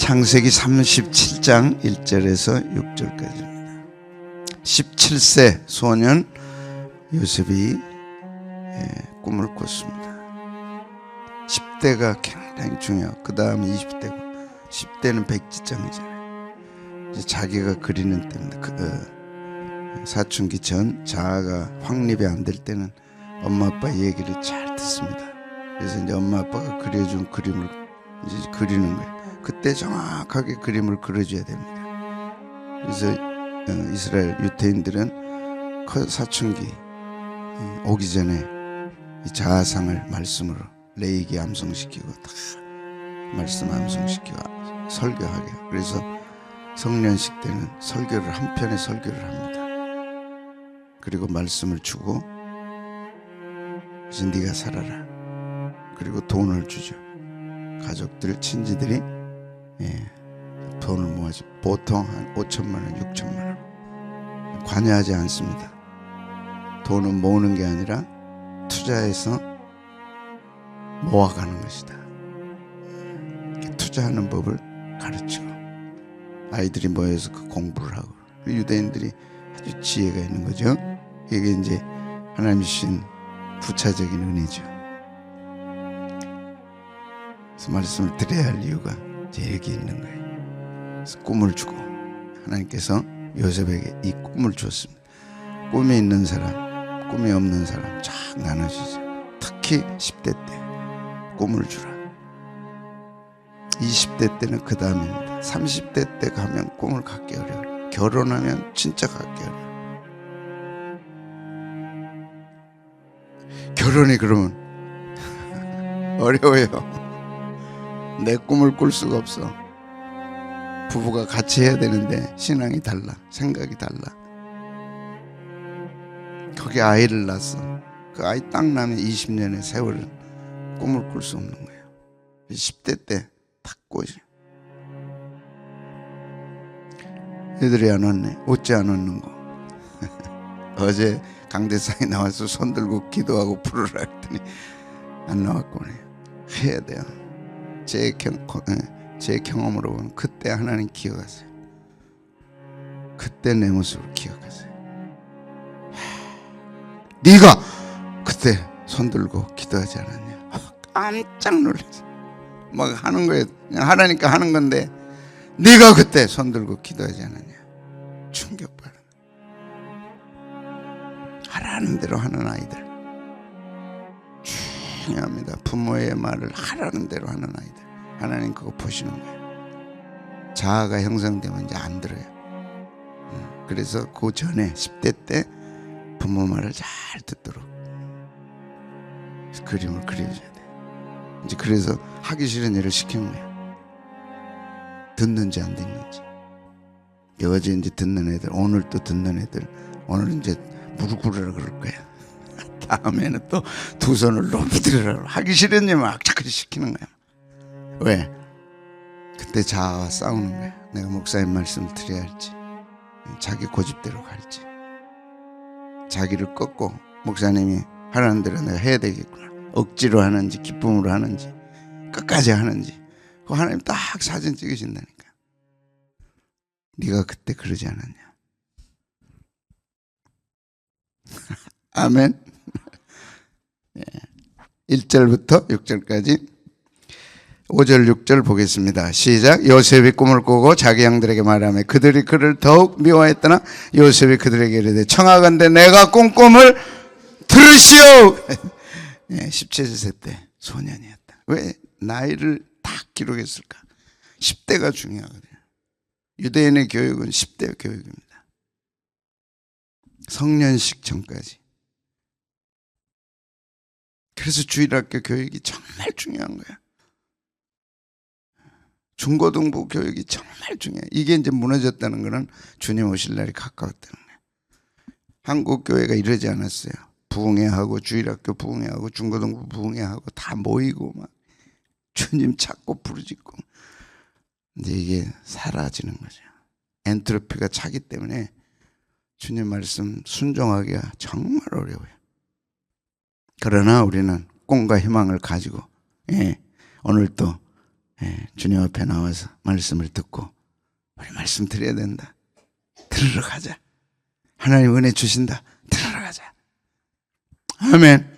창세기 37장 1절에서 6절까지입니다. 17세 소년 요셉이 꿈을 꿨습니다. 10대가 굉장히 중요하고 그 다음에 20대고 10대는 백지장이잖아요. 이제 자기가 그리는 때입니다. 사춘기 전 자아가 확립이 안 될 때는 엄마 아빠 얘기를 잘 듣습니다. 그래서 이제 엄마 아빠가 그려준 그림을 이제 그리는 거예요. 그때 정확하게 그림을 그려줘야 됩니다. 그래서 이스라엘 유태인들은 사춘기 오기 전에 이 자아상을 말씀으로 레이기 암송시키고 다 말씀 암송시키고 설교하게. 그래서 성년식 때는 설교를 한 편의 설교를 합니다. 그리고 말씀을 주고 이제 네가 살아라. 그리고 돈을 주죠. 가족들 친지들이 돈을 모아서 보통 한 5천만 원, 6천만 원 관여하지 않습니다. 돈은 모으는 게 아니라 투자해서 모아가는 것이다. 투자하는 법을 가르치고 아이들이 모여서 그 공부를 하고 유대인들이 아주 지혜가 있는 거죠. 이게 이제 하나님 주신 부차적인 은혜죠. 그래서 말씀을 드려야 할 이유가 이제 여기 있는 거예요. 그래서 꿈을 주고 하나님께서 요셉에게 이 꿈을 주었습니다. 꿈이 있는 사람, 꿈이 없는 사람 쫙 나눠지죠. 특히 10대 때 꿈을 주라. 20대 때는 그 다음입니다. 30대 때 가면 꿈을 갖기 어려워요. 결혼하면 진짜 갖기 어려워요. 결혼이 그러면 어려워요. 내 꿈을 꿀 수가 없어. 부부가 같이 해야 되는데 신앙이 달라, 생각이 달라. 거기 아이를 낳았어. 그 아이 딱 낳으면 20년의 세월은 꿈을 꿀 수 없는 거예요. 10대 때 탁 꽂이. 애들이 안 왔네. 어째 안 왔는 거. 어제 강대상에 나와서 손 들고 기도하고 부르라 했더니 안 나왔구나. 해야 돼요. 제 경험으로 보면 그때 하나님 기억하세요. 그때 내 모습을 기억하세요. 네가 그때 손 들고 기도하지 않았냐. 깜짝 놀랐어. 막 하는 거예요. 그냥 하라니까 하는 건데 네가 그때 손 들고 기도하지 않았냐. 충격받아. 하라는 대로 하는 아이들 중요합니다. 부모의 말을 하라는 대로 하는 아이들 하나님 그거 보시는 거예요. 자아가 형성되면 이제 안 들어요. 그래서 그 전에 10대 때 부모 말을 잘 듣도록 그림을 그려줘야 돼요. 이제 그래서 하기 싫은 일을 시키는 거예요. 듣는지 안 듣는지. 어제 이제 듣는 애들, 오늘 또 듣는 애들, 오늘 이제 무릎 꿇으라 그럴 거야. 다음에는 또 두 손을 높이 들으라. 하기 싫은 일만 악착같이 시키는 거야. 왜? 그때 자아와 싸우는 거야. 내가 목사님 말씀을 드려야 할지, 자기 고집대로 갈지, 자기를 꺾고 목사님이 하라는 대로 내가 해야 되겠구나. 억지로 하는지 기쁨으로 하는지 끝까지 하는지 그 하나님 딱 사진 찍으신다니까. 네가 그때 그러지 않았냐. 아멘. 1절부터 6절까지 5절 6절 보겠습니다. 시작. 요셉이 꿈을 꾸고 자기 양들에게 말하며 그들이 그를 더욱 미워했더나 요셉이 그들에게 이르되 청하건대 내가 꾼 꿈을 들으시오. 17세 때 소년이었다. 왜 나이를 딱 기록했을까? 10대가 중요하거든요. 유대인의 교육은 10대 교육입니다. 성년식 전까지. 그래서 주일학교 교육이 정말 중요한 거야. 중고등부 교육이 정말 중요해. 이게 이제 무너졌다는 거는 주님 오실 날이 가까웠다는 거야. 한국 교회가 이러지 않았어요. 부흥회하고 주일학교 부흥회하고 중고등부 부흥회하고 다 모이고 막 주님 찾고 부르짖고. 근데 이게 사라지는 거죠. 엔트로피가 차기 때문에 주님 말씀 순종하기가 정말 어려워요. 그러나 우리는 꿈과 희망을 가지고 오늘 또 주님 앞에 나와서 말씀을 듣고 우리 말씀 드려야 된다. 들으러 가자. 하나님 은혜 주신다. 들으러 가자. 아멘.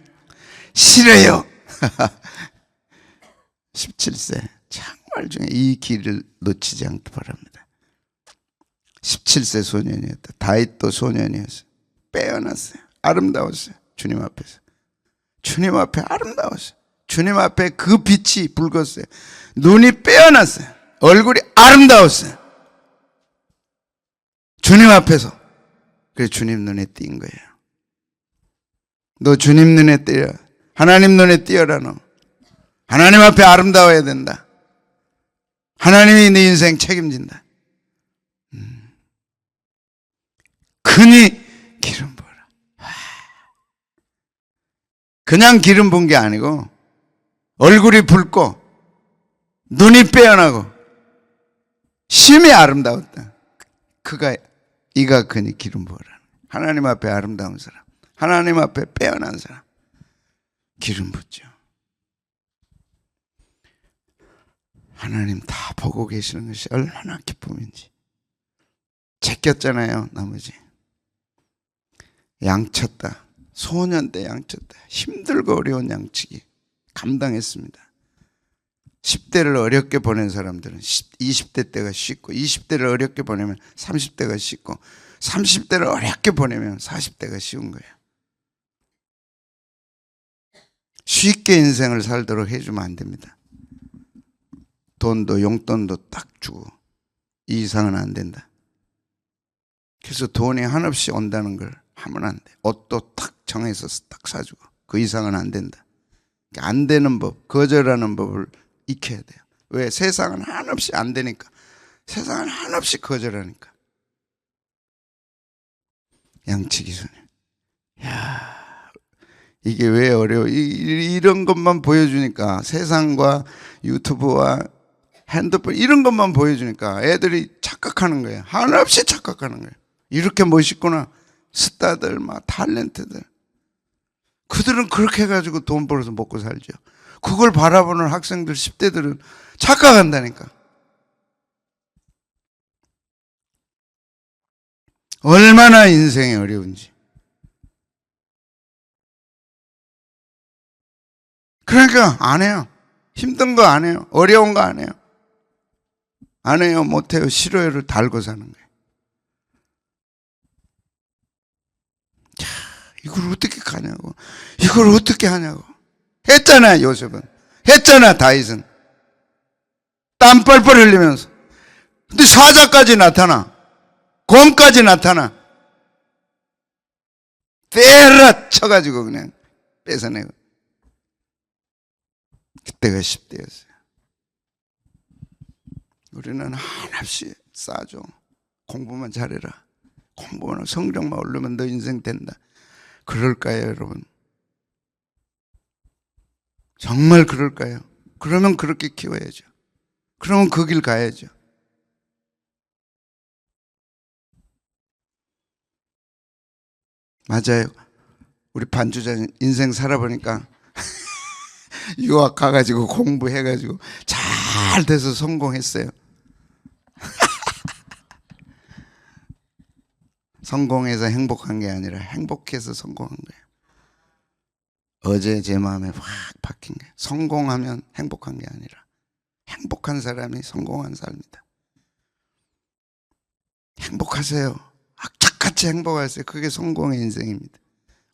싫어요. 17세 정말 중에 이 길을 놓치지 않기 바랍니다. 17세 소년이었다. 다윗도 소년이었어요. 빼어났어요. 아름다웠어요. 주님 앞에서. 주님 앞에 아름다웠어요. 주님 앞에 그 빛이 붉었어요. 눈이 빼어났어요. 얼굴이 아름다웠어요. 주님 앞에서. 그래서 주님 눈에 띈 거예요. 너 주님 눈에 띄어. 하나님 눈에 띄어라. 너 하나님 앞에 아름다워야 된다. 하나님이 네 인생 책임진다. 그니 기름 부어라. 그냥 기름 부은 게 아니고 얼굴이 붉고 눈이 빼어나고 심히 아름다웠다. 이가 그니 기름 부어라. 하나님 앞에 아름다운 사람, 하나님 앞에 빼어난 사람 기름 붓죠. 하나님 다 보고 계시는 것이 얼마나 기쁨인지. 제꼈잖아요. 나머지 양쳤다. 소년 때 양쳤다. 힘들고 어려운 양치기 감당했습니다. 10대를 어렵게 보낸 사람들은 20대 때가 쉽고, 20대를 어렵게 보내면 30대가 쉽고, 30대를 어렵게 보내면 40대가 쉬운 거예요. 쉽게 인생을 살도록 해주면 안 됩니다. 돈도 용돈도 딱 주고 이 이상은 안 된다. 그래서 돈이 한없이 온다는 걸 하면 안 돼. 옷도 딱 정해서 딱 사주고 그 이상은 안 된다. 안 되는 법, 거절하는 법을 익혀야 돼요. 왜? 세상은 한없이 안 되니까. 세상은 한없이 거절하니까. 양치기 손님. 야, 이게 왜 어려워? 이런 것만 보여주니까, 세상과 유튜브와 핸드폰 이런 것만 보여주니까 애들이 착각하는 거예요. 한없이 착각하는 거예요. 이렇게 멋있구나. 스타들, 막 탤런트들. 그들은 그렇게 해가지고 돈 벌어서 먹고 살죠. 그걸 바라보는 학생들, 10대들은 착각한다니까. 얼마나 인생이 어려운지. 그러니까 안 해요. 힘든 거 안 해요. 어려운 거 안 해요. 안 해요, 못 해요, 싫어요를 달고 사는 거예요. 자, 이걸 어떻게 가냐고. 이걸 어떻게 하냐고. 했잖아, 요셉은. 했잖아, 다윗은. 땀 뻘뻘 흘리면서. 근데 사자까지 나타나. 곰까지 나타나. 때려 쳐가지고 그냥 뺏어내고. 그때가 10대였어요. 우리는 한없이 싸죠. 공부만 잘해라. 공부만, 성적만 오르면 너 인생 된다. 그럴까요, 여러분? 정말 그럴까요? 그러면 그렇게 키워야죠. 그러면 그 길 가야죠. 맞아요. 우리 반주자 인생 살아보니까 유학 가가지고 공부해가지고 잘 돼서 성공했어요. 성공해서 행복한 게 아니라 행복해서 성공한 거예요. 어제 제 마음에 확 박힌 거예요. 성공하면 행복한 게 아니라 행복한 사람이 성공한 삶이다. 행복하세요. 악착같이 행복하세요. 그게 성공의 인생입니다.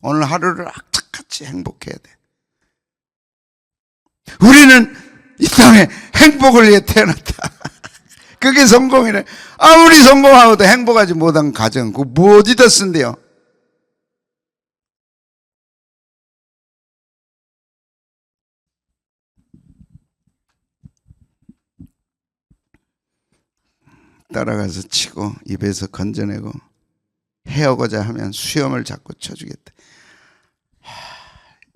오늘 하루를 악착같이 행복해야 돼. 우리는 이 땅에 행복을 위해 태어났다. 그게 성공이래. 아무리 성공하고도 행복하지 못한 가정, 그거 뭐 어디다 쓴대요? 따라가서 치고 입에서 건져내고 헤어고자 하면 수염을 잡고 쳐주겠다.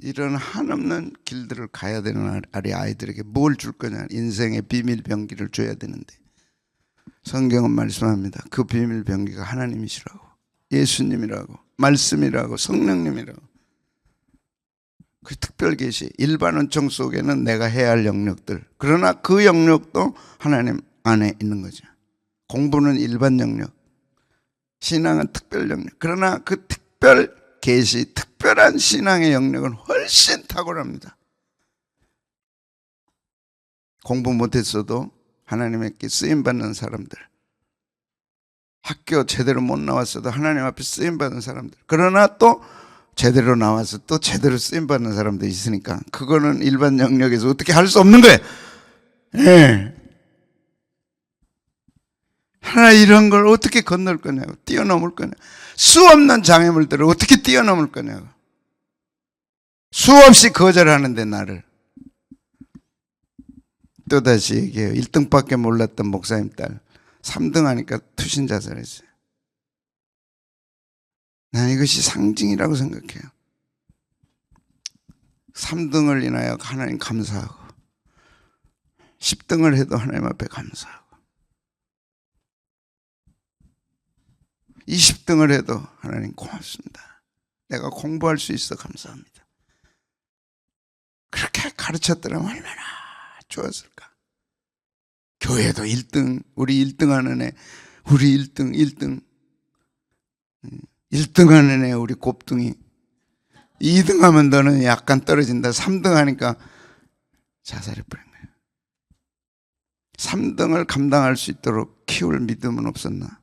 이런 한없는 길들을 가야 되는 아이들에게 뭘 줄 거냐. 인생의 비밀 병기를 줘야 되는데 성경은 말씀합니다. 그 비밀 병기가 하나님이시라고, 예수님이라고, 말씀이라고, 성령님이라고. 그 특별 계시, 일반 은총 속에는 내가 해야 할 영역들, 그러나 그 영역도 하나님 안에 있는 거죠. 공부는 일반 영역, 신앙은 특별 영역. 그러나 그 특별 계시, 특별한 신앙의 영역은 훨씬 탁월합니다. 공부 못했어도 하나님께 쓰임받는 사람들, 학교 제대로 못 나왔어도 하나님 앞에 쓰임받는 사람들, 그러나 또 제대로 나와서 또 제대로 쓰임받는 사람도 있으니까 그거는 일반 영역에서 어떻게 할 수 없는 거예요. 예. 하나 이런 걸 어떻게 건널 거냐고, 뛰어넘을 거냐고. 수없는 장애물들을 어떻게 뛰어넘을 거냐고. 수없이 거절하는데 나를. 또다시 얘기해요. 1등밖에 몰랐던 목사님 딸 3등 하니까 투신 자살했어요. 난 이것이 상징이라고 생각해요. 3등을 인하여 하나님 감사하고 10등을 해도 하나님 앞에 감사하고 20등을 해도 하나님 고맙습니다. 내가 공부할 수 있어 감사합니다. 그렇게 가르쳤더라면 얼마나 좋았을까. 교회도 1등, 우리 1등 하는 애, 우리 1등 1등 하는 애, 우리 곱둥이 2등 하면 너는 약간 떨어진다. 3등 하니까 자살해버린 거예요. 3등을 감당할 수 있도록 키울 믿음은 없었나?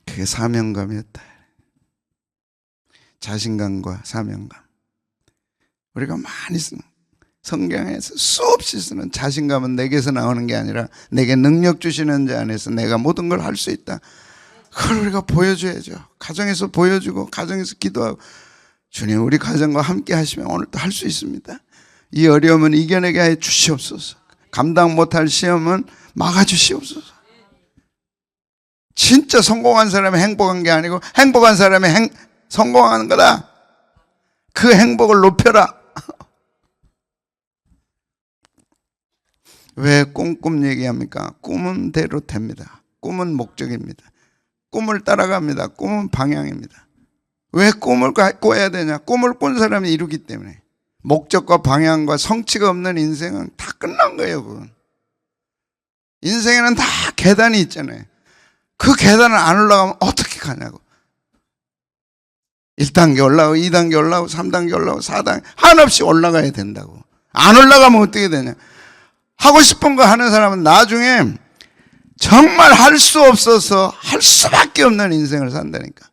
그게 사명감이었다. 자신감과 사명감. 우리가 많이 쓰는 성경에서 수없이 쓰는 자신감은 내게서 나오는 게 아니라 내게 능력 주시는 자 안에서 내가 모든 걸 할 수 있다. 그걸 우리가 보여줘야죠. 가정에서 보여주고 가정에서 기도하고 주님 우리 가정과 함께 하시면 오늘도 할 수 있습니다. 이 어려움은 이겨내게 해 주시옵소서. 감당 못할 시험은 막아주시옵소서. 진짜 성공한 사람이 행복한 게 아니고 행복한 사람이 성공하는 거다. 그 행복을 높여라. 왜 꿈 얘기합니까? 꿈은 대로 됩니다. 꿈은 목적입니다. 꿈을 따라갑니다. 꿈은 방향입니다. 왜 꿈을 꿔야 되냐? 꿈을 꾼 사람이 이루기 때문에. 목적과 방향과 성취가 없는 인생은 다 끝난 거예요. 그건. 인생에는 다 계단이 있잖아요. 그 계단을 안 올라가면 어떻게 가냐고. 1단계 올라가고 2단계 올라가고 3단계 올라가고 4단계 한없이 올라가야 된다고. 안 올라가면 어떻게 되냐. 하고 싶은 거 하는 사람은 나중에 정말 할 수 없어서 할 수밖에 없는 인생을 산다니까.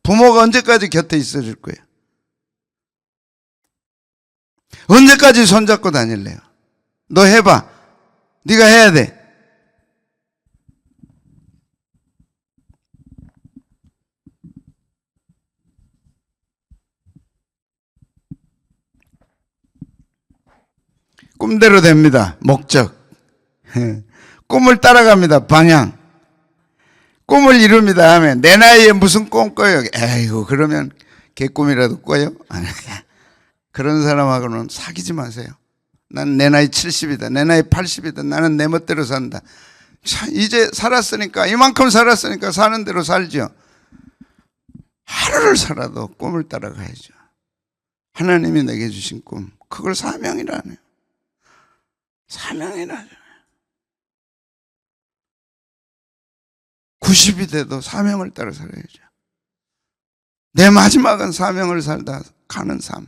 부모가 언제까지 곁에 있어 줄 거예요? 언제까지 손잡고 다닐래요? 너 해봐. 네가 해야 돼. 꿈대로 됩니다. 목적. 꿈을 따라갑니다. 방향. 꿈을 이룹니다 하면 내 나이에 무슨 꿈 꿔요? 에이구 그러면 개꿈이라도 꿔요? 그런 사람하고는 사귀지 마세요. 난 내 나이 70이다. 내 나이 80이다. 나는 내 멋대로 산다. 이제 살았으니까 이만큼 살았으니까 사는 대로 살죠. 하루를 살아도 꿈을 따라가야죠. 하나님이 내게 주신 꿈. 그걸 사명이라 하네요. 사명이라. 90이 돼도 사명을 따라 살아야죠. 내 마지막은 사명을 살다 가는 삶.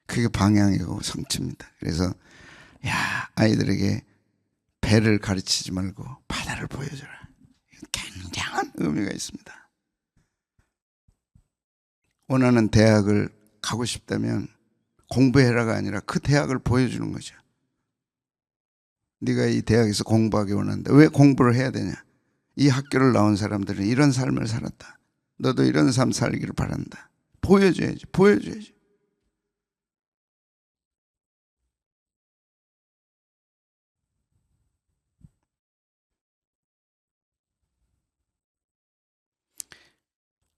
그게 방향이고 성취입니다. 그래서 아이들에게 배를 가르치지 말고 바다를 보여줘라. 굉장한 의미가 있습니다. 원하는 대학을 가고 싶다면 공부해라가 아니라 그 대학을 보여주는 거죠. 네가 이 대학에서 공부하기 원하는데 왜 공부를 해야 되냐? 이 학교를 나온 사람들은 이런 삶을 살았다. 너도 이런 삶 살기를 바란다. 보여줘야지. 보여줘야지.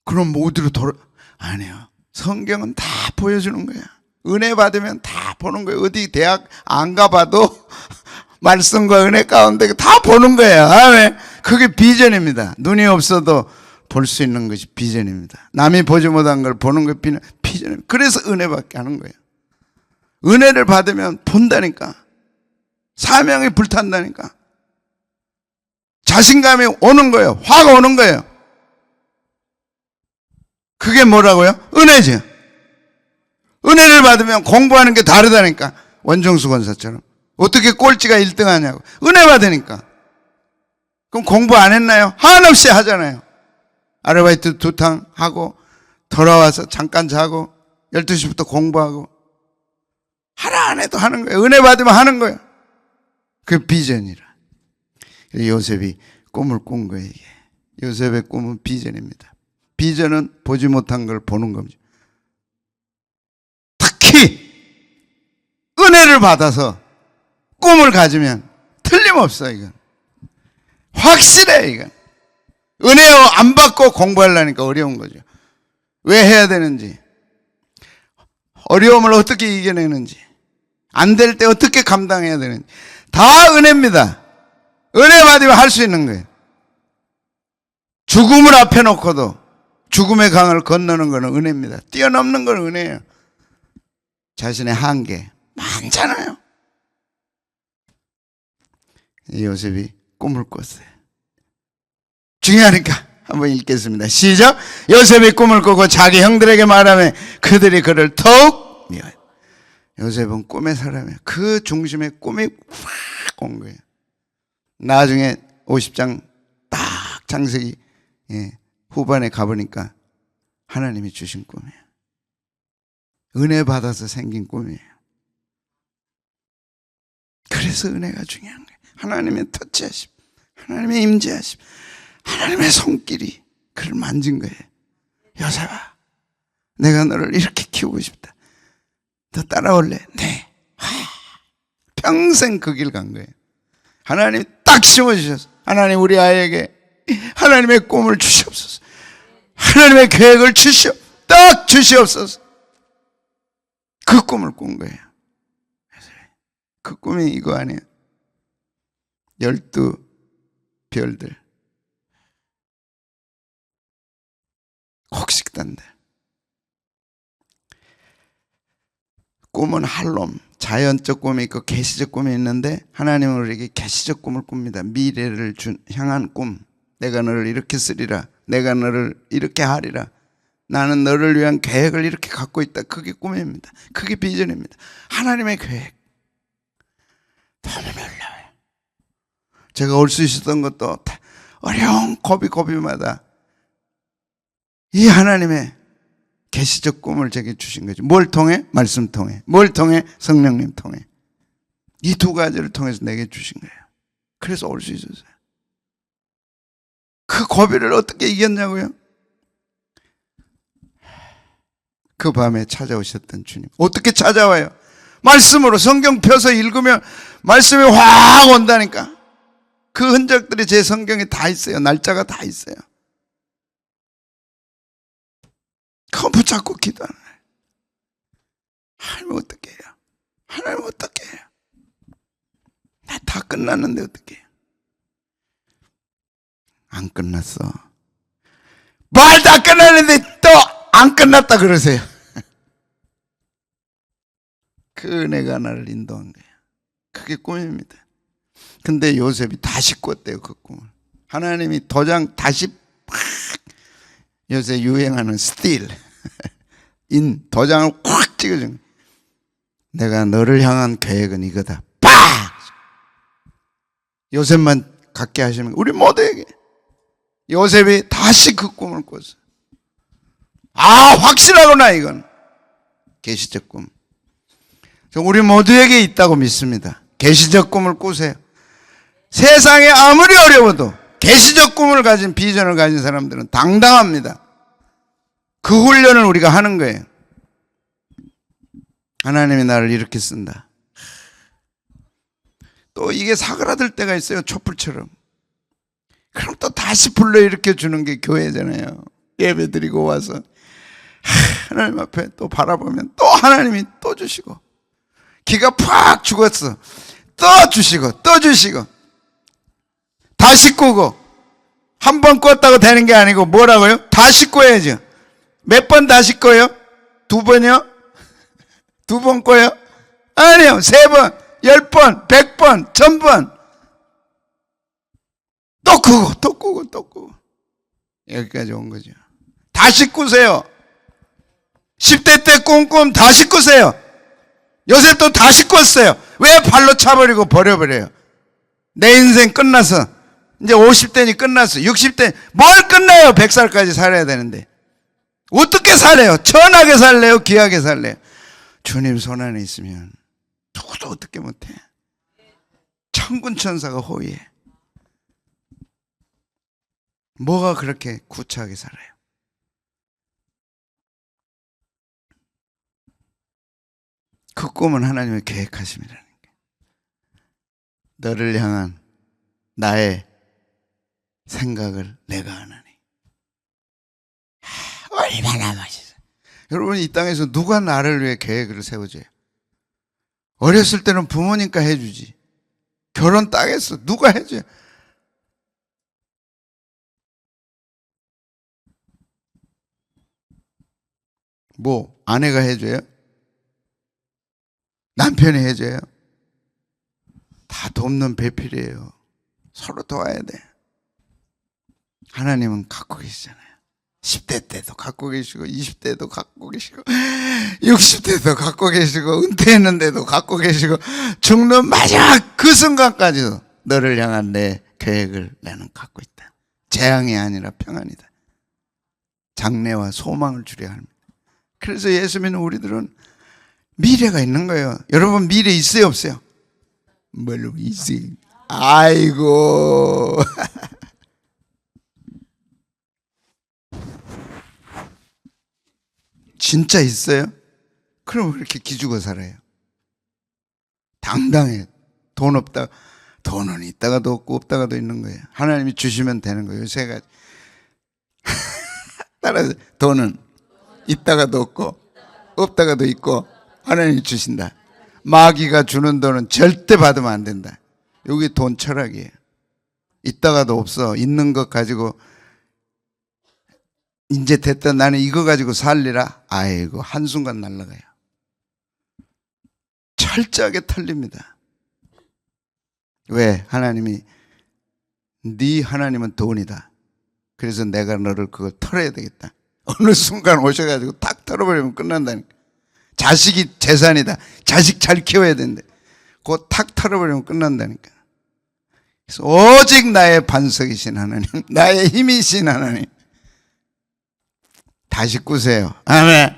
그럼 모두로 아니요. 성경은 다 보여주는 거야. 은혜 받으면 다 보는 거예요. 어디 대학 안 가봐도 말씀과 은혜 가운데 다 보는 거예요. 아멘. 그게 비전입니다. 눈이 없어도 볼 수 있는 것이 비전입니다. 남이 보지 못한 걸 보는 것 비전입니다. 그래서 은혜밖에 하는 거예요. 은혜를 받으면 본다니까. 사명이 불탄다니까. 자신감이 오는 거예요. 화가 오는 거예요. 그게 뭐라고요? 은혜죠. 은혜를 받으면 공부하는 게 다르다니까. 원종수 권사처럼. 어떻게 꼴찌가 1등 하냐고. 은혜 받으니까. 그럼 공부 안 했나요? 한없이 하잖아요. 아르바이트 2탕 하고 돌아와서 잠깐 자고 12시부터 공부하고 하나 안 해도 하는 거예요. 은혜 받으면 하는 거예요. 그 비전이라. 요셉이 꿈을 꾼 거예요. 이게. 요셉의 꿈은 비전입니다. 비전은 보지 못한 걸 보는 겁니다. 특히 은혜를 받아서 꿈을 가지면 틀림없어. 이건 확실해. 이건 은혜 안 받고 공부하려니까 어려운 거죠. 왜 해야 되는지, 어려움을 어떻게 이겨내는지, 안 될 때 어떻게 감당해야 되는지 다 은혜입니다. 은혜 받으면 할 수 있는 거예요. 죽음을 앞에 놓고도 죽음의 강을 건너는 것은 은혜입니다. 뛰어넘는 건 은혜예요. 자신의 한계 많잖아요. 요셉이 꿈을 꿨어요. 중요하니까 한번 읽겠습니다. 시작. 요셉이 꿈을 꾸고 자기 형들에게 말하며 그들이 그를 더욱 미워해. 요셉은 꿈의 사람이에요. 그 중심에 꿈이 확 온 거예요. 나중에 50장 딱 창세기 후반에 가보니까 하나님이 주신 꿈이에요. 은혜 받아서 생긴 꿈이에요. 그래서 은혜가 중요한 거예요. 하나님의 터치하심, 하나님의 임재하심, 하나님의 손길이 그를 만진 거예요. 요셉아, 내가 너를 이렇게 키우고 싶다. 너 따라올래? 네. 평생 그 길 간 거예요. 하나님이 딱 심어주셨어. 하나님 우리 아이에게 하나님의 꿈을 주시옵소서. 하나님의 계획을 딱 주시옵소서. 그 꿈을 꾼 거예요. 그 꿈이 이거 아니에요. 12별들, 곡식단들. 꿈은 할롬, 자연적 꿈이 있고 계시적 꿈이 있는데 하나님은 우리에게 계시적 꿈을 꿉니다. 미래를 향한 꿈. 내가 너를 이렇게 쓰리라. 내가 너를 이렇게 하리라. 나는 너를 위한 계획을 이렇게 갖고 있다. 그게 꿈입니다. 그게 비전입니다. 하나님의 계획. 너무 놀라워요. 제가 올 수 있었던 것도 어려운 고비고비마다 이 하나님의 계시적 꿈을 제게 주신 거죠. 뭘 통해? 말씀 통해. 뭘 통해? 성령님 통해. 이 두 가지를 통해서 내게 주신 거예요. 그래서 올 수 있었어요. 그 고비를 어떻게 이겼냐고요? 그 밤에 찾아오셨던 주님. 어떻게 찾아와요? 말씀으로. 성경 펴서 읽으면 말씀이 확 온다니까. 그 흔적들이 제 성경에 다 있어요. 날짜가 다 있어요. 그거 붙잡고 기도하는 거예요. 하나님 어떻게 해요? 하나님 어떻게 해요? 나 다 끝났는데 어떻게 해요? 안 끝났어. 말 다 끝났는데 또 안 끝났다 그러세요. 그 은혜가 나를 인도한 거예요. 그게 꿈입니다. 근데 요셉이 다시 꿨대요. 그 꿈을. 하나님이 도장 다시 팍, 요새 유행하는 스틸 도장을 콱 찍어준 거예요. 내가 너를 향한 계획은 이거다. 팍! 요셉만 갖게 하시면 우리 모두에게. 요셉이 다시 그 꿈을 꿨어요. 확실하구나 이건. 계시적 꿈. 우리 모두에게 있다고 믿습니다. 계시적 꿈을 꾸세요. 세상에 아무리 어려워도 계시적 꿈을 가진, 비전을 가진 사람들은 당당합니다. 그 훈련을 우리가 하는 거예요. 하나님이 나를 이렇게 쓴다. 또 이게 사그라들 때가 있어요. 촛불처럼. 그럼 또 다시 불러일으켜 주는 게 교회잖아요. 예배 드리고 와서 하나님 앞에 또 바라보면 또 하나님이 또 주시고. 기가 팍 죽었어. 또 주시고 또 주시고 다시 꾸고 한 번 꿨다고 되는 게 아니고 뭐라고요? 다시 꿔야죠. 몇 번 다시 꿔요? 2번이요? 2번 꿔요? 아니요. 3번, 10번, 100번, 1000번 또 꾸고 또 꾸고 또 꾸고 여기까지 온 거죠. 다시 꾸세요. 10대 때 꿈 다시 꾸세요. 요새 또 다시 꿨어요. 왜 발로 차버리고 버려버려요? 내 인생 끝나서 이제 50대니 끝났어. 60대 뭘 끝나요? 100살까지 살아야 되는데 어떻게 살래요? 천하게 살래요? 귀하게 살래요? 주님 손 안에 있으면 누구도 어떻게 못해. 천군천사가 호위해. 뭐가 그렇게 구차하게 살아요? 그 꿈은 하나님의 계획하심이라는 게. 너를 향한 나의 생각을 내가 하나니. 얼마나 맛있어요. 여러분, 이 땅에서 누가 나를 위해 계획을 세워줘요? 어렸을 때는 부모님과 해주지. 결혼 딱 했어. 누가 해줘요? 뭐 아내가 해줘요? 남편이 해줘요? 다 돕는 배필이에요. 서로 도와야 돼. 하나님은 갖고 계시잖아요. 10대 때도 갖고 계시고 20대도 갖고 계시고 60대도 갖고 계시고 은퇴했는데도 갖고 계시고 죽는 마지막 그 순간까지도 너를 향한 내 계획을 나는 갖고 있다. 재앙이 아니라 평안이다. 장래와 소망을 주려 합니다. 그래서 예수 믿는 우리들은 미래가 있는 거예요. 여러분, 미래 있어요 없어요? 뭘로 있어요? 아이고 진짜 있어요? 그럼 왜 이렇게 기죽어 살아요? 당당해. 돈 없다. 돈은 있다가도 없고 없다가도 있는 거예요. 하나님이 주시면 되는 거예요. 세 가지. 따라서 돈은 있다가도 없고 없다가도 있고 하나님이 주신다. 마귀가 주는 돈은 절대 받으면 안 된다. 여기 돈 철학이에요. 있다가도 없어. 있는 것 가지고 이제 됐다. 나는 이거 가지고 살리라. 아이고, 한순간 날아가요. 철저하게 털립니다. 왜? 하나님이 네 하나님은 돈이다. 그래서 내가 너를 그걸 털어야 되겠다. 어느 순간 오셔가지고 탁 털어버리면 끝난다니까. 자식이 재산이다. 자식 잘 키워야 된대. 그거 탁 털어버리면 끝난다니까. 그래서 오직 나의 반석이신 하나님, 나의 힘이신 하나님. 다시 꾸세요. 아멘.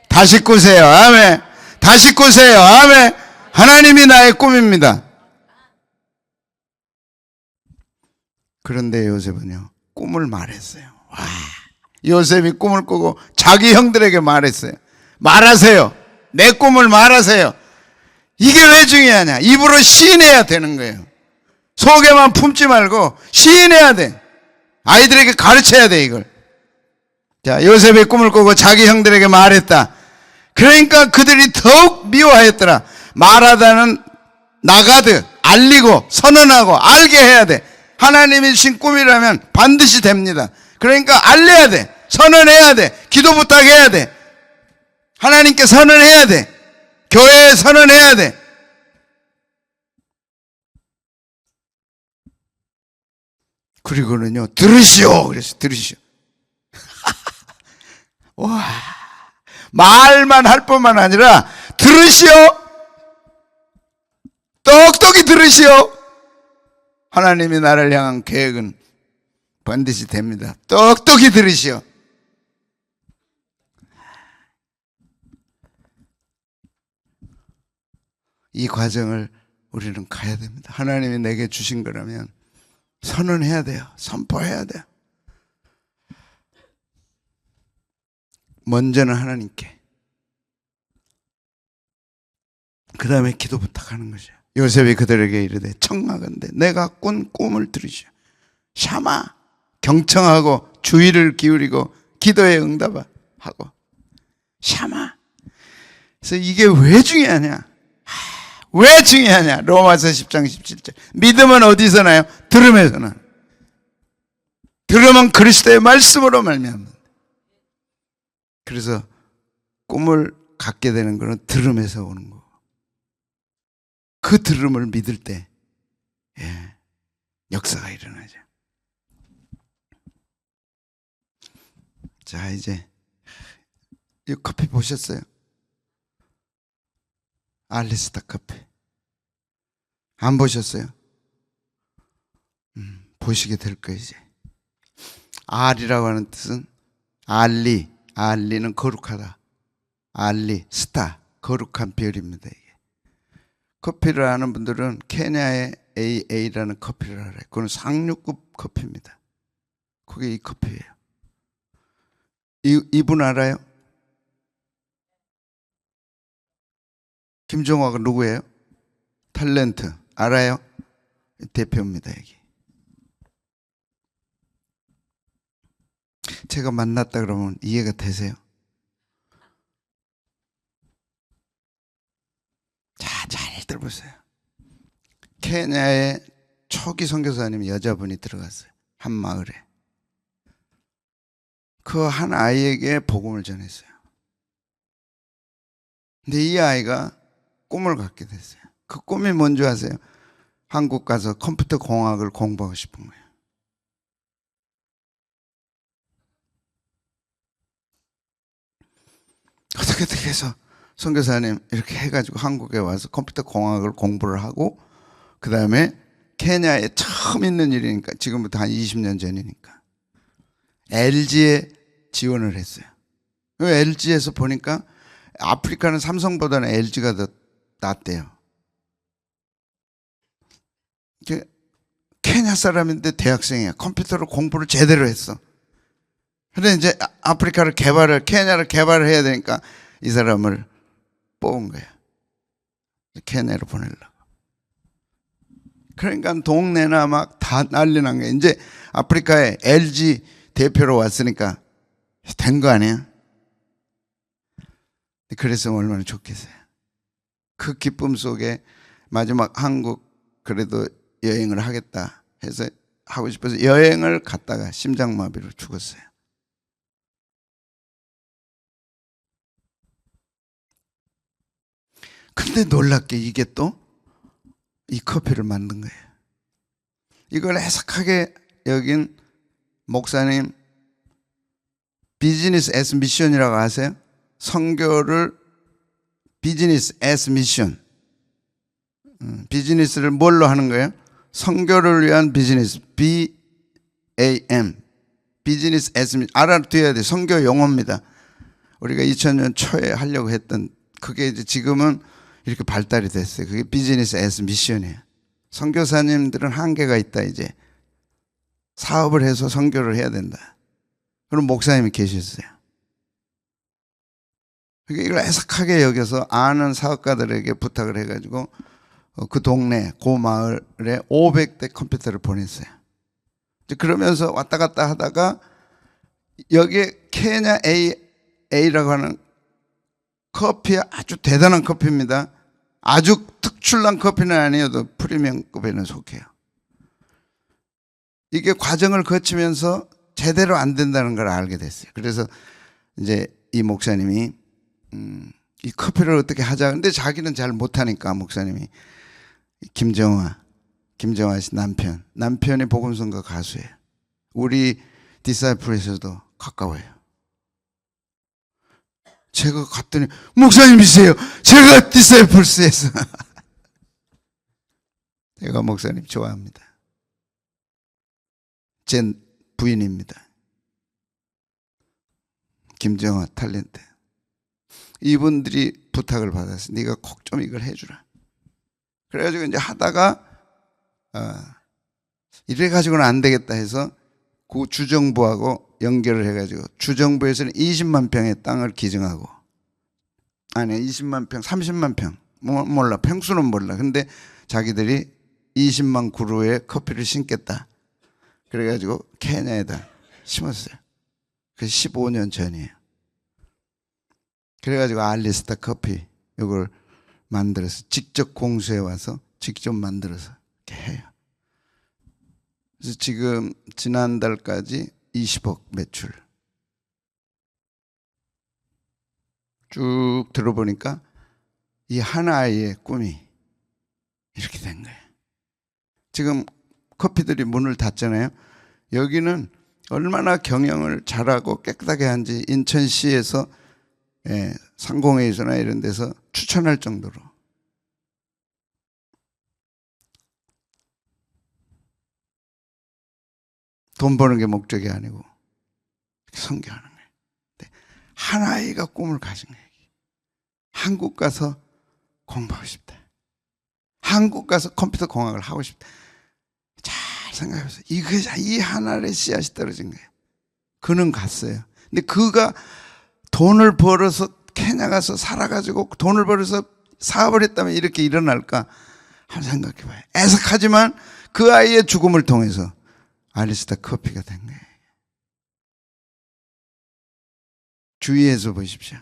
다시 꾸세요. 아멘. 다시 꾸세요. 아멘. 하나님이 나의 꿈입니다. 그런데 요셉은요, 꿈을 말했어요. 와, 요셉이 꿈을 꾸고 자기 형들에게 말했어요. 말하세요. 내 꿈을 말하세요. 이게 왜 중요하냐? 입으로 시인해야 되는 거예요. 속에만 품지 말고 시인해야 돼. 아이들에게 가르쳐야 돼, 이걸. 자, 요셉의 꿈을 꾸고 자기 형들에게 말했다. 그러니까 그들이 더욱 미워하였더라. 말하다는 나가드, 알리고 선언하고 알게 해야 돼. 하나님이 주신 꿈이라면 반드시 됩니다. 그러니까 알려야 돼. 선언해야 돼. 기도 부탁해야 돼. 하나님께 선언해야 돼. 교회에 선언해야 돼. 그리고는요, 들으시오. 그래서 들으시오. 와, 말만 할 뿐만 아니라 들으시오. 똑똑히 들으시오. 하나님이 나를 향한 계획은 반드시 됩니다. 똑똑히 들으시오. 이 과정을 우리는 가야 됩니다. 하나님이 내게 주신 거라면 선언해야 돼요. 선포해야 돼요. 먼저는 하나님께, 그 다음에 기도 부탁하는 거죠. 요셉이 그들에게 이르되 청하건대 내가 꾼 꿈을 들으시오. 샤마, 경청하고 주의를 기울이고 기도에 응답하고 샤마. 그래서 이게 왜 중요하냐? 왜 중요하냐? 로마서 10장 17절. 믿음은 어디서 나요? 들음에서 나요. 들음은 그리스도의 말씀으로 말미암아. 그래서 꿈을 갖게 되는 것은 들음에서 오는 거고, 그 들음을 믿을 때 역사가 일어나죠. 자, 이제 이 커피 보셨어요? 알리스타 커피 안 보셨어요? 보시게 될 거예요. 이제 알이라고 하는 뜻은 알리는 거룩하다. 알리, 스타, 거룩한 별입니다. 이게 커피를 아는 분들은 케냐의 AA라는 커피를 알아요. 그건 상류급 커피입니다. 그게 이 커피예요. 이분 알아요? 김정화가 누구예요? 탤런트 알아요? 대표입니다. 여기 제가 만났다 그러면 이해가 되세요? 자, 잘 들어보세요. 케냐의 초기 선교사님 여자분이 들어갔어요. 한 마을에. 그 한 아이에게 복음을 전했어요. 근데 이 아이가 꿈을 갖게 됐어요. 그 꿈이 뭔지 아세요? 한국 가서 컴퓨터 공학을 공부하고 싶은 거예요. 어떻게 해서 선교사님 이렇게 해가지고 한국에 와서 컴퓨터 공학을 공부를 하고, 그 다음에 케냐에 처음 있는 일이니까, 지금부터 한 20년 전이니까 LG에 지원을 했어요. LG에서 보니까 아프리카는 삼성보다는 LG가 더 낫대요. 케냐 사람인데 대학생이야. 컴퓨터로 공부를 제대로 했어. 근데 이제 케냐를 개발을 해야 되니까 이 사람을 뽑은 거야. 케냐로 보내려고. 그러니까 동네나 막 다 난리 난 거야. 이제 아프리카에 LG 대표로 왔으니까 된 거 아니야? 그래서 얼마나 좋겠어요. 그 기쁨 속에 마지막 한국 그래도 여행을 하겠다 해서 하고 싶어서 여행을 갔다가 심장마비로 죽었어요. 근데 놀랍게 이게 또 이 커피를 만든 거예요. 이걸 해석하게 여긴 목사님 비즈니스 애스 미션이라고 아세요? 선교를 비즈니스 애스 미션. 비즈니스를 뭘로 하는 거예요? 선교를 위한 비즈니스. BAM. 비즈니스 애스 미션. 알아둬야 돼. 선교 용어입니다. 우리가 2000년 초에 하려고 했던, 그게 이제 지금은 이렇게 발달이 됐어요. 그게 비즈니스 애스 미션이에요. 선교사님들은 한계가 있다. 이제 사업을 해서 선교를 해야 된다. 그럼 목사님이 계셨어요. 이걸 해석하게 여겨서 아는 사업가들에게 부탁을 해가지고 그 동네, 그 마을에 500대 컴퓨터를 보냈어요. 그러면서 왔다 갔다 하다가 여기에 케냐 A라고 하는 커피가 아주 대단한 커피입니다. 아주 특출난 커피는 아니어도 프리미엄급에는 속해요. 이게 과정을 거치면서 제대로 안 된다는 걸 알게 됐어요. 그래서 이제 이 목사님이 이 커피를 어떻게 하자. 근데 자기는 잘 못하니까 목사님이 김정화 씨 남편이 복음성가 가수예요. 우리 디사이플에서도 가까워요. 제가 갔더니 목사님이세요. 제가 디사이플스에서 제가 목사님 좋아합니다. 제 부인입니다. 김정화 탤런트. 이분들이 부탁을 받았어. 네가 꼭 좀 이걸 해주라. 그래가지고 이제 하다가 이래가지고는 안 되겠다 해서 그 주정부하고 연결을 해가지고 주정부에서는 20만 평의 땅을 기증하고, 아니 20만 평, 30만 평 몰라, 평수는 몰라. 근데 자기들이 20만 그루의 커피를 심겠다. 그래가지고 케냐에다 심었어요. 그 15년 전이에요. 그래가지고 알리스타 커피 이걸 만들어서 직접 공수해 와서 직접 만들어서 이렇게 해요. 그래서 지금 지난달까지 20억 매출. 쭉 들어보니까 이 하나의 꿈이 이렇게 된 거예요. 지금 커피들이 문을 닫잖아요. 여기는 얼마나 경영을 잘하고 깨끗하게 한지 인천시에서 상공회의소나 이런 데서 추천할 정도로. 돈 버는 게 목적이 아니고 선교하는 거예요. 하나이가 꿈을 가진 거예요. 한국 가서 공부하고 싶다. 한국 가서 컴퓨터 공학을 하고 싶다. 잘 생각해보세요. 이 하나의 씨앗이 떨어진 거예요. 그는 갔어요. 근데 그가 돈을 벌어서 케냐 가서 살아가지고 돈을 벌어서 사업을 했다면 이렇게 일어날까? 한번 생각해봐요. 애석하지만 그 아이의 죽음을 통해서 알리스타 커피가 된 거예요. 주의해서 보십시오.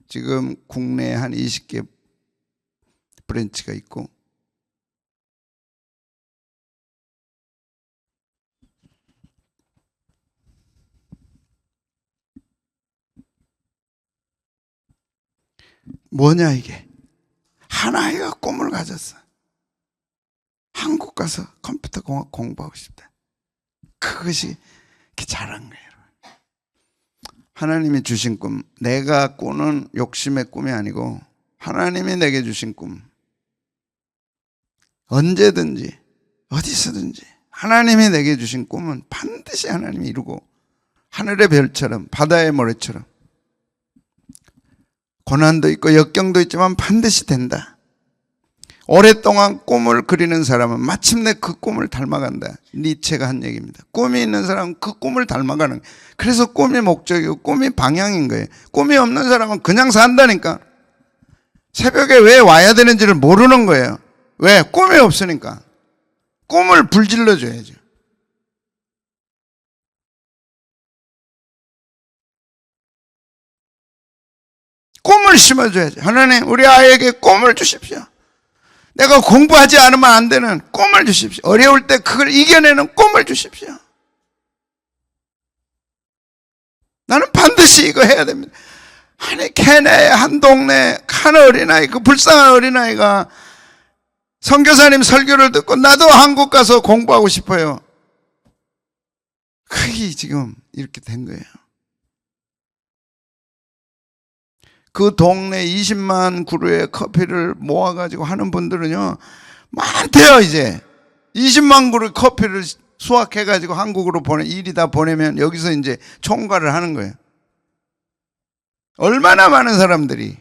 지금 국내에 한 20개 브랜치가 있고 뭐냐 이게? 하나이가 꿈을 가졌어. 한국 가서 컴퓨터 공학 공부하고 싶다. 그것이 이렇게 잘한 거예요. 하나님이 주신 꿈, 내가 꾸는 욕심의 꿈이 아니고 하나님이 내게 주신 꿈. 언제든지 어디서든지 하나님이 내게 주신 꿈은 반드시 하나님이 이루고 하늘의 별처럼 바다의 모래처럼 고난도 있고 역경도 있지만 반드시 된다. 오랫동안 꿈을 그리는 사람은 마침내 그 꿈을 닮아간다. 니체가 한 얘기입니다. 꿈이 있는 사람은 그 꿈을 닮아가는 거예요. 그래서 꿈이 목적이고 꿈이 방향인 거예요. 꿈이 없는 사람은 그냥 산다니까. 새벽에 왜 와야 되는지를 모르는 거예요. 왜? 꿈이 없으니까. 꿈을 불질러줘야죠. 꿈을 심어줘야죠. 하나님, 우리 아이에게 꿈을 주십시오. 내가 공부하지 않으면 안 되는 꿈을 주십시오. 어려울 때 그걸 이겨내는 꿈을 주십시오. 나는 반드시 이거 해야 됩니다. 아니, 케냐의 한 동네 한 어린아이, 그 불쌍한 어린아이가 선교사님 설교를 듣고 나도 한국 가서 공부하고 싶어요. 그게 지금 이렇게 된 거예요. 그 동네 20만 그루의 커피를 모아가지고 하는 분들은요, 많대요, 이제. 20만 그루 커피를 수확해가지고 한국으로 일이 다 보내면 여기서 이제 총괄을 하는 거예요. 얼마나 많은 사람들이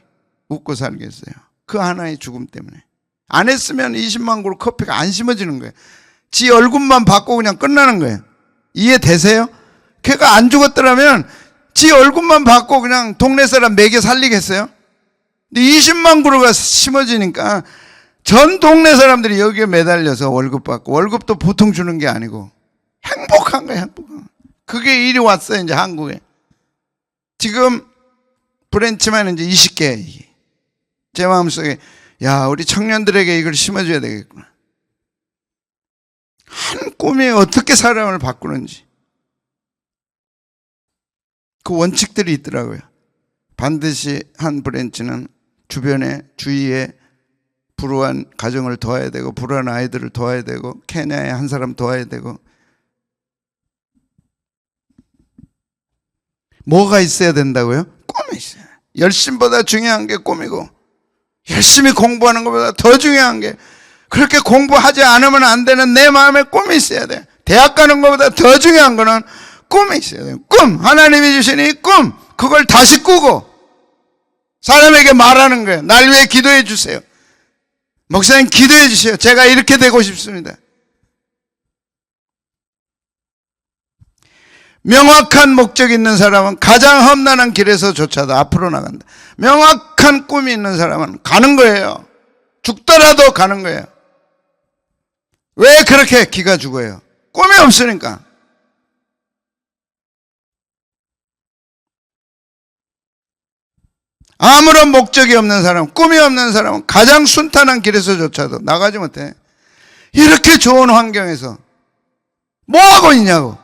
웃고 살겠어요. 그 하나의 죽음 때문에. 안 했으면 20만 그루 커피가 안 심어지는 거예요. 지 얼굴만 받고 그냥 끝나는 거예요. 이해되세요? 걔가 안 죽었더라면 지 얼굴만 받고 그냥 동네 사람 먹여 살리겠어요? 근데 20만 그루가 심어지니까 전 동네 사람들이 여기에 매달려서 월급 받고, 월급도 보통 주는 게 아니고 행복한 거예요, 행복한 거예요. 그게 일이 왔어요, 이제 한국에. 지금 브랜치만 이제 20개. 제 마음속에, 야, 우리 청년들에게 이걸 심어줘야 되겠구나. 한 꿈이 어떻게 사람을 바꾸는지. 그 원칙들이 있더라고요. 반드시 한 브랜치는 주변에, 주위에 불우한 가정을 도와야 되고, 불우한 아이들을 도와야 되고, 케냐에 한 사람 도와야 되고. 뭐가 있어야 된다고요? 꿈이 있어요. 열심보다 중요한 게 꿈이고, 열심히 공부하는 것보다 더 중요한 게, 그렇게 공부하지 않으면 안 되는 내 마음에 꿈이 있어야 돼. 대학 가는 것보다 더 중요한 거는 꿈이 있어야 돼요. 꿈! 하나님이 주신 이 꿈! 그걸 다시 꾸고 사람에게 말하는 거예요. 날 위해 기도해 주세요. 목사님 기도해 주세요. 제가 이렇게 되고 싶습니다. 명확한 목적이 있는 사람은 가장 험난한 길에서조차도 앞으로 나간다. 명확한 꿈이 있는 사람은 가는 거예요. 죽더라도 가는 거예요. 왜 그렇게 기가 죽어요? 꿈이 없으니까. 아무런 목적이 없는 사람, 꿈이 없는 사람은 가장 순탄한 길에서조차도 나가지 못해. 이렇게 좋은 환경에서 뭐 하고 있냐고.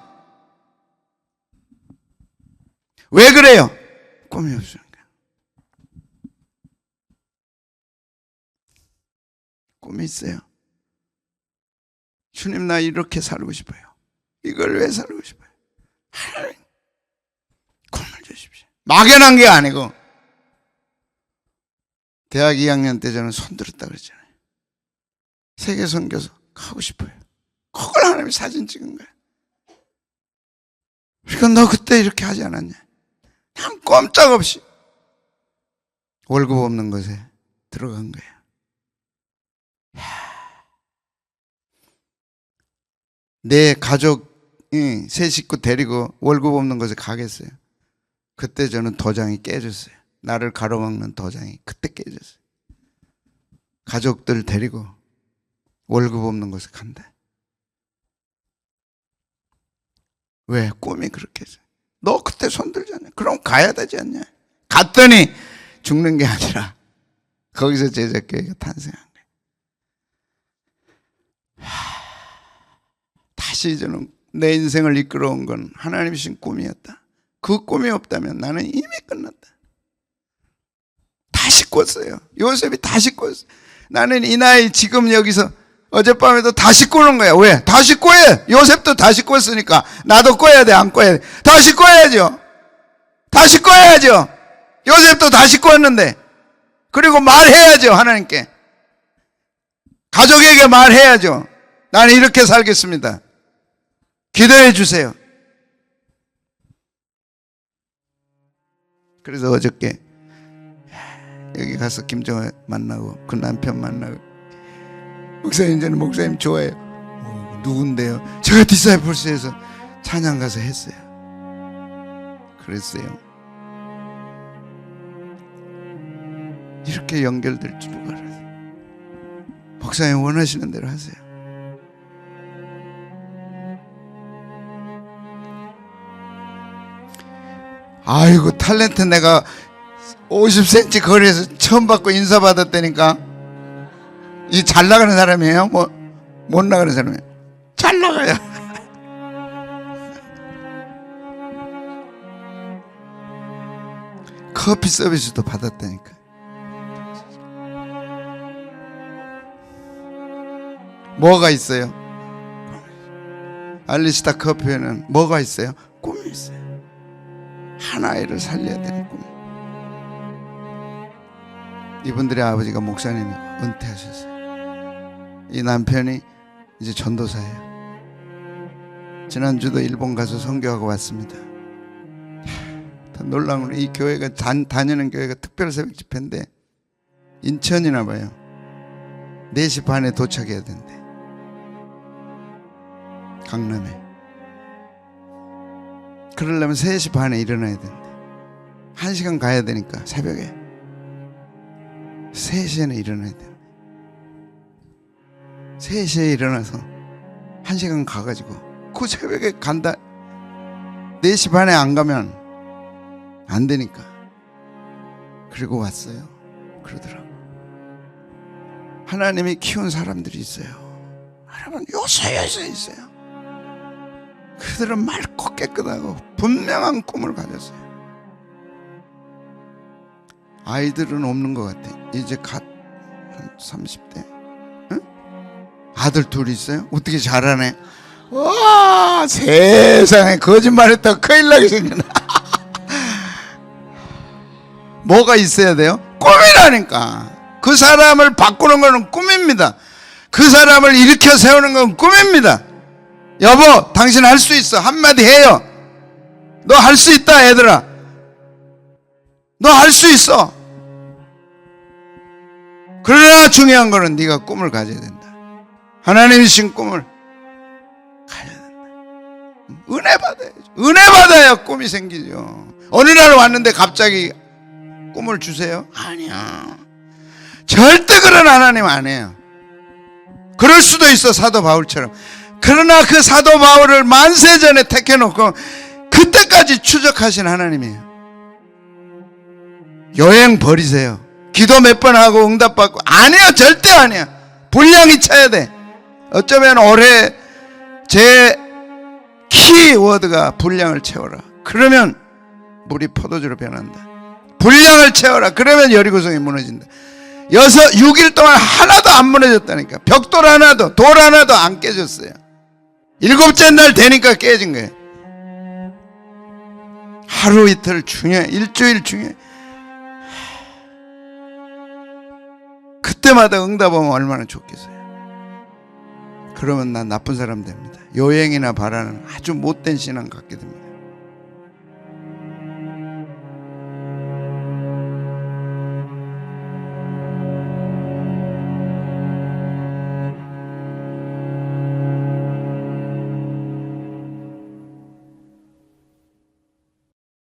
왜 그래요? 꿈이 없으니까. 꿈이 있어요. 주님, 나 이렇게 살고 싶어요. 이걸 왜 살고 싶어요? 하나님, 꿈을 주십시오. 막연한 게 아니고. 대학 2학년 때 저는 손들었다 그랬잖아요. 세계 선교사 가고 싶어요. 그걸 하나님이 사진 찍은 거야. 그러니까 너 그때 이렇게 하지 않았냐? 난 꼼짝없이 월급 없는 것에 들어간 거예요. 내 가족이 세 식구 데리고 월급 없는 것에 가겠어요? 그때 저는 도장이 깨졌어요. 나를 가로막는 도장이 그때 깨졌어요. 가족들 데리고 월급 없는 곳에 간다. 왜? 꿈이 그렇게 해서. 너 그때 손들지 않냐? 그럼 가야 되지 않냐? 갔더니 죽는 게 아니라 거기서 제자교회가 탄생한 거예요. 다시 저는 내 인생을 이끌어온 건 하나님이 주신 꿈이었다. 그 꿈이 없다면 나는 이미 끝났다. 다시 꿨어요. 요셉이 다시 꿨어요. 나는 이 나이 지금 여기서 어젯밤에도 다시 꾸는 거야. 왜? 다시 꿔야. 요셉도 다시 꿨으니까 나도 꿔야 돼, 안 꿔야 돼? 다시 꿔야죠. 다시 꿔야죠. 요셉도 다시 꿨는데. 그리고 말해야죠, 하나님께. 가족에게 말해야죠. 나는 이렇게 살겠습니다. 기도해 주세요. 그래서 어저께 여기 가서 김정호 만나고 그 남편 만나고, 목사님 저는 목사님 좋아해요. 누군데요? 제가 디사이플스에서 찬양 가서 했어요. 그랬어요. 이렇게 연결될 줄 알았어요. 목사님 원하시는 대로 하세요. 아이고, 탤런트 내가 50cm 거리에서 처음 받고 인사받았다니까. 이 잘 나가는 사람이에요? 못 나가는 사람이에요? 잘 나가요. 커피 서비스도 받았다니까. 뭐가 있어요? 알리스타 커피에는 뭐가 있어요? 꿈이 있어요. 한 아이를 살려야 되는 꿈. 이분들의 아버지가 목사님이 은퇴하셨어요. 이 남편이 이제 전도사예요. 지난주도 일본 가서 선교하고 왔습니다. 다 놀라운 건 이 교회가 다니는 교회가 특별 새벽 집회인데 인천이나 봐요. 4시 반에 도착해야 된대. 강남에. 그러려면 3시 반에 일어나야 된대. 1시간 가야 되니까 새벽에 3시에는 일어나야 된대. 3시에 일어나서 1시간 가가지고 그 새벽에 간다. 4시 반에 안 가면 안 되니까. 그리고 왔어요. 그러더라고. 하나님이 키운 사람들이 있어요. 여러분, 요소요소 있어요. 그들은 맑고 깨끗하고 분명한 꿈을 가졌어요. 아이들은 없는 것 같아. 이제 갓 30대. 응? 아들 둘 있어요? 어떻게 잘하네. 와, 세상에 거짓말했다가 큰일 나게 생겼네. 뭐가 있어야 돼요? 꿈이라니까. 그 사람을 바꾸는 것은 꿈입니다. 그 사람을 일으켜 세우는 건 꿈입니다. 여보, 당신 할 수 있어. 한마디 해요. 너 할 수 있다, 얘들아. 너 할 수 있어. 그러나 중요한 거는 네가 꿈을 가져야 된다. 하나님이 주신 꿈을 가져야 된다. 은혜 받아야죠. 은혜 받아야 꿈이 생기죠. 어느 날 왔는데 갑자기 꿈을 주세요? 아니야. 절대 그런 하나님 아니에요. 그럴 수도 있어, 사도 바울처럼. 그러나 그 사도 바울을 만세 전에 택해놓고 그때까지 추적하신 하나님이에요. 여행 버리세요. 기도 몇 번 하고 응답받고 아니야, 절대 아니야. 분량이 차야 돼. 어쩌면 올해 제 키워드가 분량을 채워라. 그러면 물이 포도주로 변한다. 분량을 채워라. 그러면 여리고성이 무너진다. 6일 동안 하나도 안 무너졌다니까. 벽돌 하나도, 돌 하나도 안 깨졌어요. 7째 날 되니까 깨진 거예요. 하루 이틀 중요해. 일주일 중요해. 그때마다 응답하면 얼마나 좋겠어요. 그러면 난 나쁜 사람 됩니다. 요행이나 바라는 아주 못된 신앙 갖게 됩니다.